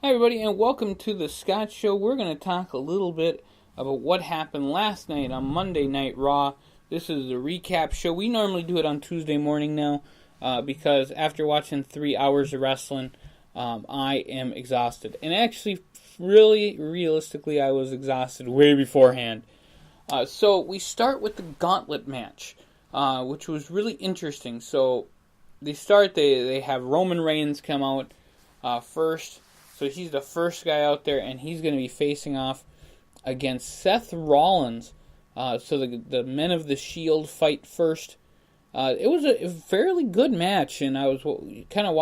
Hi everybody and welcome to the Scott Show. We're going to talk a little bit about what happened last night on Monday Night Raw. This is the recap show. We normally do it on Tuesday morning now because after watching 3 hours of wrestling, I am exhausted. And actually, really, realistically, I was exhausted way beforehand. So we start with the gauntlet match, which was really interesting. So they have Roman Reigns come out first. So he's the first guy out there, and he's going to be facing off against Seth Rollins. So the Men of the Shield fight first. It was a fairly good match, and I was kind of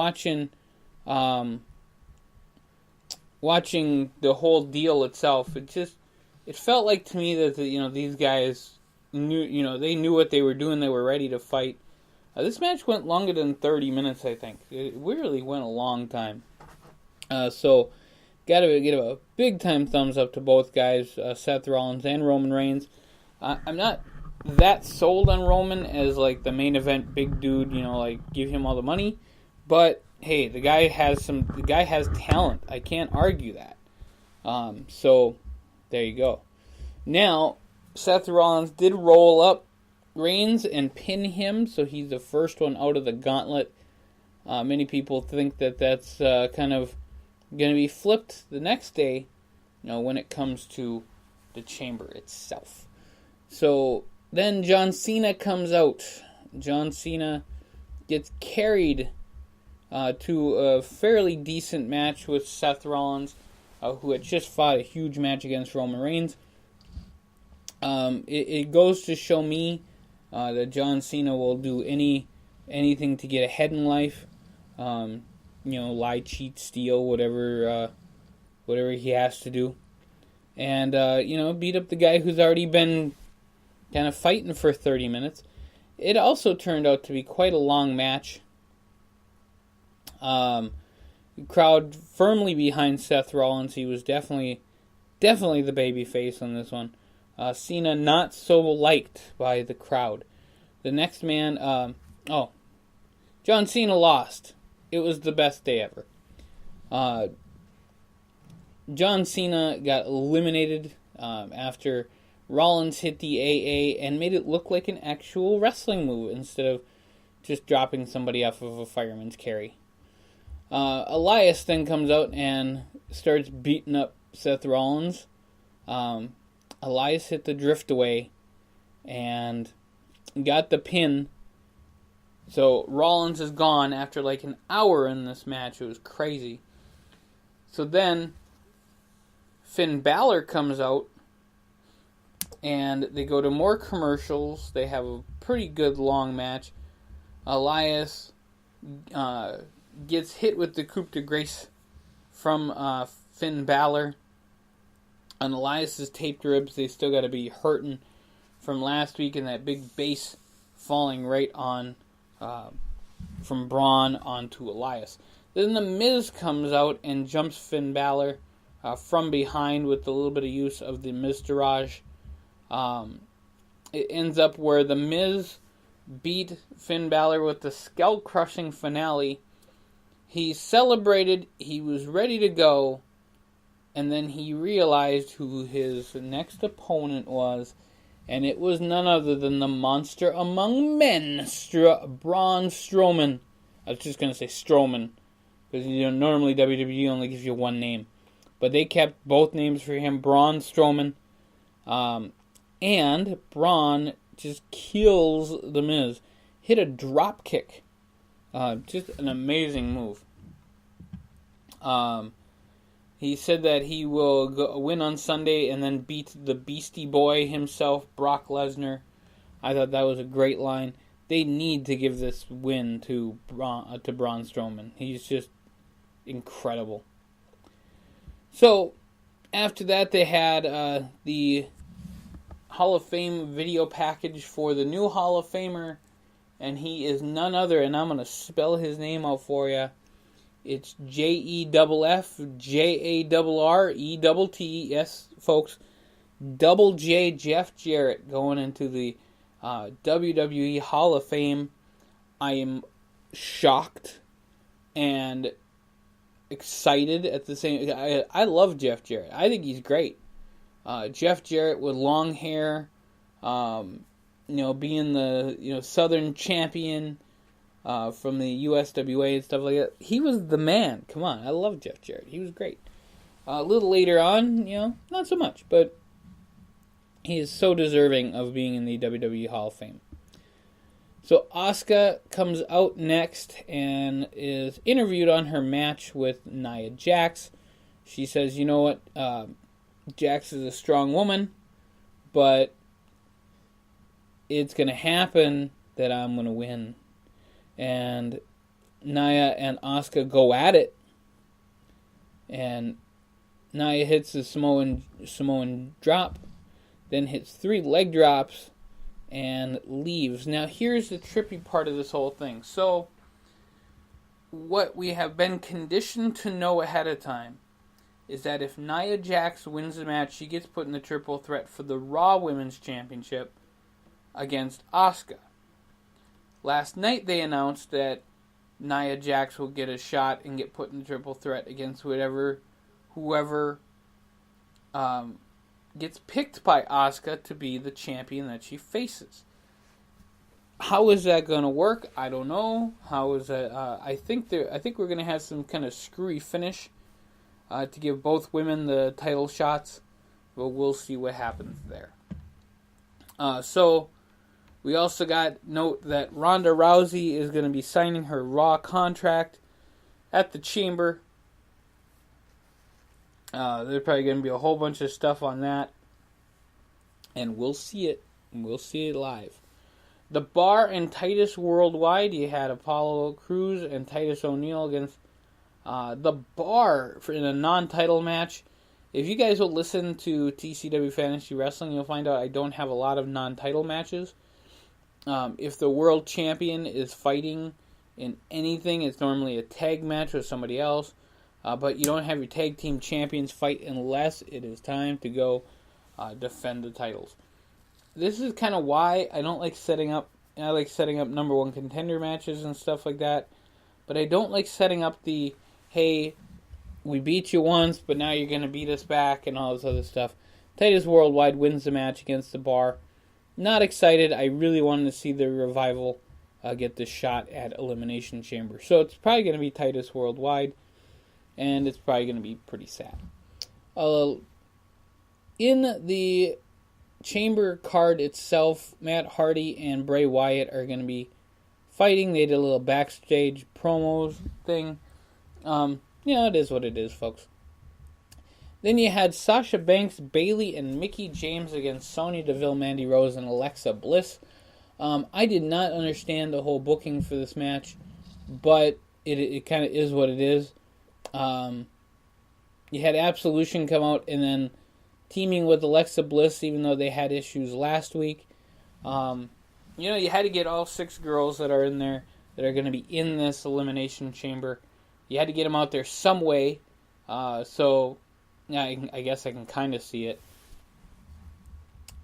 watching the whole deal itself. It felt like to me that these guys knew they knew what they were doing. They were ready to fight. This match went longer than 30 minutes. I think it really went a long time. So, gotta give a big time thumbs up to both guys, Seth Rollins and Roman Reigns. I'm not that sold on Roman as like the main event big dude, give him all the money. But hey, the guy has talent. I can't argue that. So there you go. Now, Seth Rollins did roll up Reigns and pin him, so he's the first one out of the gauntlet. Many people think that that's kind of going to be flipped the next day, when it comes to the chamber itself. So then John Cena comes out. John Cena gets carried to a fairly decent match with Seth Rollins, who had just fought a huge match against Roman Reigns. It goes to show me that John Cena will do anything to get ahead in life. Lie, cheat, steal, whatever he has to do. And, beat up the guy who's already been kind of fighting for 30 minutes. It also turned out to be quite a long match. The crowd firmly behind Seth Rollins. He was definitely the baby face on this one. Cena not so liked by the crowd. The next man, John Cena lost. It was the best day ever. John Cena got eliminated after Rollins hit the AA and made it look like an actual wrestling move instead of just dropping somebody off of a fireman's carry. Elias then comes out and starts beating up Seth Rollins. Elias hit the drift away and got the pin. So Rollins is gone after like an hour in this match. It was crazy. So then Finn Balor comes out and they go to more commercials. They have a pretty good long match. Elias gets hit with the coup de grace from Finn Balor. On Elias's taped ribs, they still got to be hurting from last week and that big base falling right on from Braun onto Elias. Then the Miz comes out and jumps Finn Balor from behind with a little bit of use of the Miztourage. It ends up where the Miz beat Finn Balor with the skull-crushing finale. He celebrated, he was ready to go, and then he realized who his next opponent was, and it was none other than the monster among men, Braun Strowman. I was just going to say Strowman, because normally WWE only gives you one name. But they kept both names for him, Braun Strowman. And Braun just kills The Miz. Hit a drop kick. Just an amazing move. He said that he will win on Sunday and then beat the Beastie Boy himself, Brock Lesnar. I thought that was a great line. They need to give this win to Braun Strowman. He's just incredible. So, after that, they had the Hall of Fame video package for the new Hall of Famer, and he is none other, and I'm going to spell his name out for you. It's JEFFJARRETT. Yes, folks. Double J Jeff Jarrett going into the WWE Hall of Fame. I am shocked and excited at the same. I love Jeff Jarrett. I think he's great. Jeff Jarrett with long hair, being the Southern champion from the USWA and stuff like that. He was the man. Come on, I love Jeff Jarrett. He was great. A little later on, not so much, but he is so deserving of being in the WWE Hall of Fame. So Asuka comes out next and is interviewed on her match with Nia Jax. She says, you know what, Jax is a strong woman, but it's going to happen that I'm going to win. And Nia and Asuka go at it. And Nia hits the Samoan drop, then hits 3 leg drops, and leaves. Now, here's the trippy part of this whole thing. So, what we have been conditioned to know ahead of time is that if Nia Jax wins the match, she gets put in the triple threat for the Raw Women's Championship against Asuka. Last night, they announced that Nia Jax will get a shot and get put in the triple threat against whoever gets picked by Asuka to be the champion that she faces. How is that going to work? I don't know. How is that? I think we're going to have some kind of screwy finish to give both women the title shots, but we'll see what happens there. So we also got note that Ronda Rousey is going to be signing her Raw contract at the Chamber. There's probably going to be a whole bunch of stuff on that. And we'll see it. We'll see it live. The Bar and Titus Worldwide. You had Apollo Crews and Titus O'Neil against the Bar in a non-title match. If you guys will listen to TCW Fantasy Wrestling, you'll find out I don't have a lot of non-title matches. If the world champion is fighting in anything, it's normally a tag match with somebody else. But you don't have your tag team champions fight unless it is time to go defend the titles. This is kind of why I don't like setting up. I like setting up number one contender matches and stuff like that. But I don't like setting up the, hey, we beat you once, but now you're going to beat us back and all this other stuff. Titus Worldwide wins the match against the Bar. Not excited. I really wanted to see the Revival get the shot at Elimination Chamber. So it's probably going to be Titus Worldwide. And it's probably going to be pretty sad. In the Chamber card itself, Matt Hardy and Bray Wyatt are going to be fighting. They did a little backstage promos thing. It is what it is, folks. Then you had Sasha Banks, Bayley, and Mickie James against Sonya Deville, Mandy Rose, and Alexa Bliss. I did not understand the whole booking for this match, but it kind of is what it is. You had Absolution come out and then teaming with Alexa Bliss, even though they had issues last week. You had to get all 6 girls that are in there that are going to be in this Elimination Chamber. You had to get them out there some way. So, yeah, I guess I can kind of see it.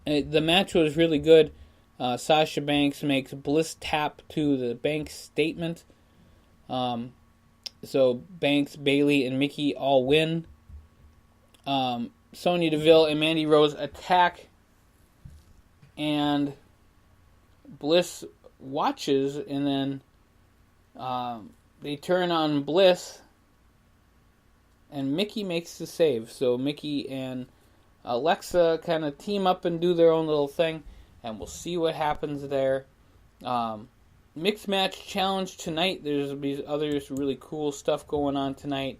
The match was really good. Sasha Banks makes Bliss tap to the Banks statement. So Banks, Bayley, and Mickie all win. Sonya Deville and Mandy Rose attack. And Bliss watches, and then they turn on Bliss. And Mickie makes the save. So Mickie and Alexa kind of team up and do their own little thing. And we'll see what happens there. Mixed match challenge tonight. There's other really cool stuff going on tonight.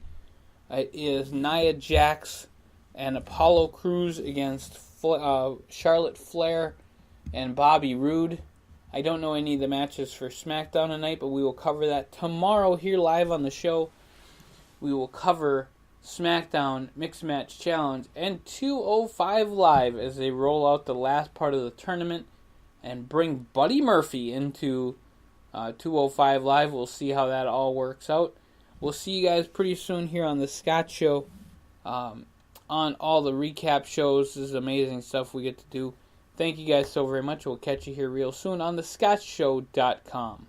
It is Nia Jax and Apollo Crews against Charlotte Flair and Bobby Roode. I don't know any of the matches for SmackDown tonight, but we will cover that tomorrow here live on the show. We will cover SmackDown Mixed Match Challenge and 205 Live as they roll out the last part of the tournament and bring Buddy Murphy into 205 Live. We'll see how that all works out. We'll see you guys pretty soon here on the Scott Show. On all the recap shows. This is amazing stuff we get to do. Thank you guys so very much. We'll catch you here real soon on thescottshow.com.